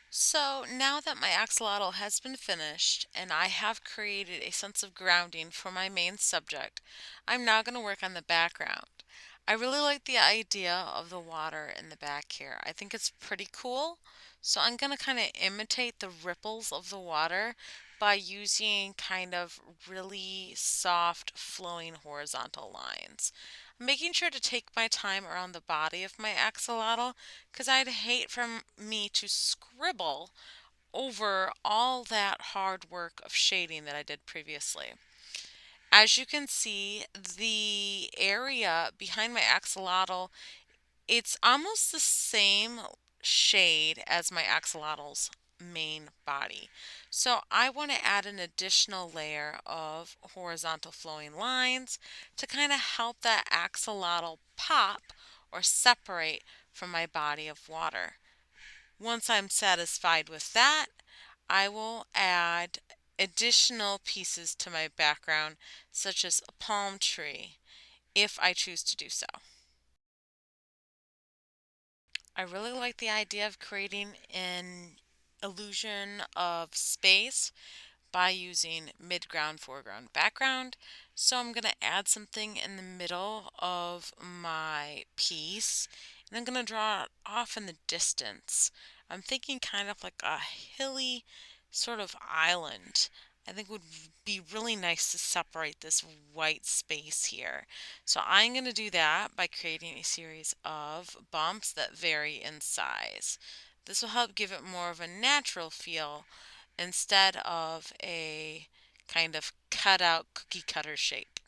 So now that my axolotl has been finished and I have created a sense of grounding for my main subject, I'm now going to work on the background. I really like the idea of the water in the back here. I think it's pretty cool. So I'm going to kind of imitate the ripples of the water by using kind of really soft flowing horizontal lines. I'm making sure to take my time around the body of my axolotl because I'd hate for me to scribble over all that hard work of shading that I did previously. As you can see, the area behind my axolotl, it's almost the same shade as my axolotl's main body. So I want to add an additional layer of horizontal flowing lines to kind of help that axolotl pop or separate from my body of water. Once I'm satisfied with that, I will add additional pieces to my background, such as a palm tree, if I choose to do so. I really like the idea of creating an illusion of space by using midground, foreground, background. So I'm going to add something in the middle of my piece and I'm going to draw it off in the distance. I'm thinking kind of like a hilly sort of island. I think would be really nice to separate this white space here. So I'm going to do that by creating a series of bumps that vary in size. This will help give it more of a natural feel instead of a kind of cut out cookie cutter shape.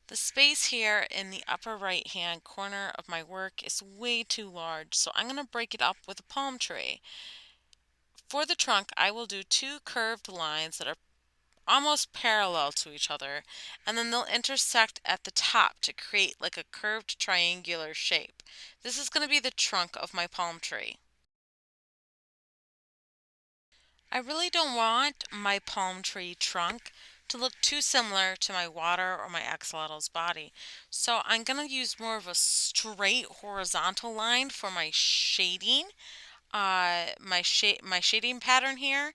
The space here in the upper right hand corner of my work is way too large, so I'm going to break it up with a palm tree. For the trunk, I will do two curved lines that are almost parallel to each other, and then they'll intersect at the top to create like a curved triangular shape. This is going to be the trunk of my palm tree. I really don't want my palm tree trunk to look too similar to my water or my axolotl's body. So I'm going to use more of a straight horizontal line for my shading, my shading pattern here.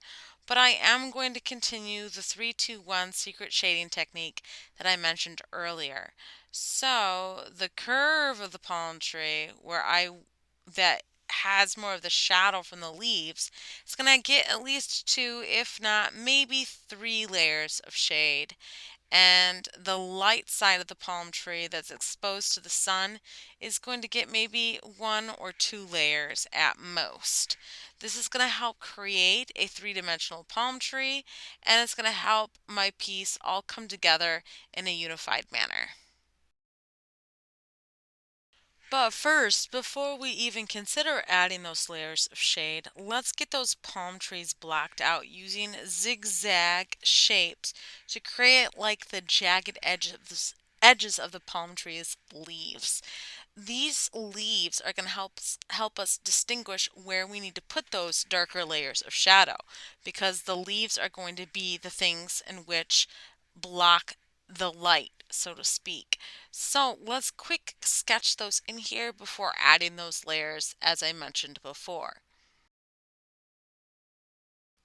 But I am going to continue the 3-2-1 secret shading technique that I mentioned earlier. So the curve of the palm tree that has more of the shadow from the leaves, it's going to get at least two, if not maybe three layers of shade. And the light side of the palm tree that's exposed to the sun is going to get maybe one or two layers at most. This is going to help create a three-dimensional palm tree, and it's going to help my piece all come together in a unified manner. But first, before we even consider adding those layers of shade, let's get those palm trees blocked out using zigzag shapes to create like the jagged edges of the palm tree's leaves. These leaves are going to help us distinguish where we need to put those darker layers of shadow because the leaves are going to be the things in which block the light, so to speak. So let's quick sketch those in here before adding those layers as I mentioned before.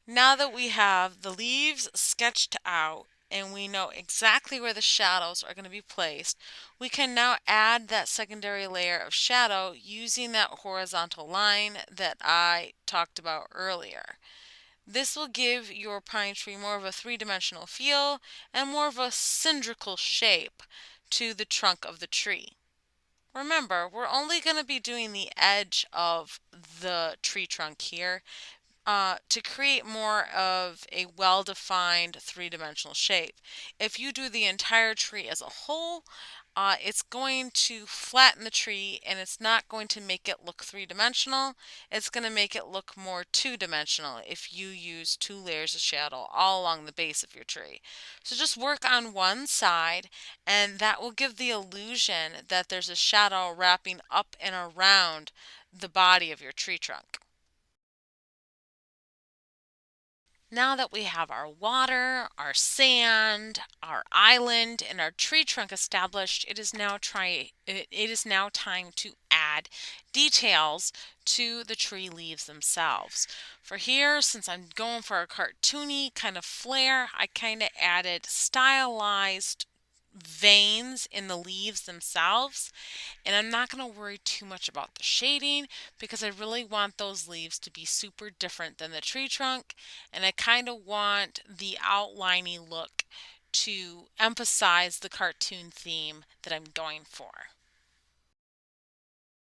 Now that we have the leaves sketched out and we know exactly where the shadows are going to be placed, we can now add that secondary layer of shadow using that horizontal line that I talked about earlier. This will give your pine tree more of a three-dimensional feel and more of a cylindrical shape to the trunk of the tree. Remember, we're only going to be doing the edge of the tree trunk here to create more of a well-defined three-dimensional shape. If you do the entire tree as a whole, it's going to flatten the tree and it's not going to make it look three-dimensional. It's going to make it look more two-dimensional if you use two layers of shadow all along the base of your tree. So just work on one side and that will give the illusion that there's a shadow wrapping up and around the body of your tree trunk. Now that we have our water, our sand, our island, and our tree trunk established, it is now time to add details to the tree leaves themselves. For here, since I'm going for a cartoony kind of flair, I kind of added stylized veins in the leaves themselves, and I'm not going to worry too much about the shading because I really want those leaves to be super different than the tree trunk, and I kind of want the outliney look to emphasize the cartoon theme that I'm going for.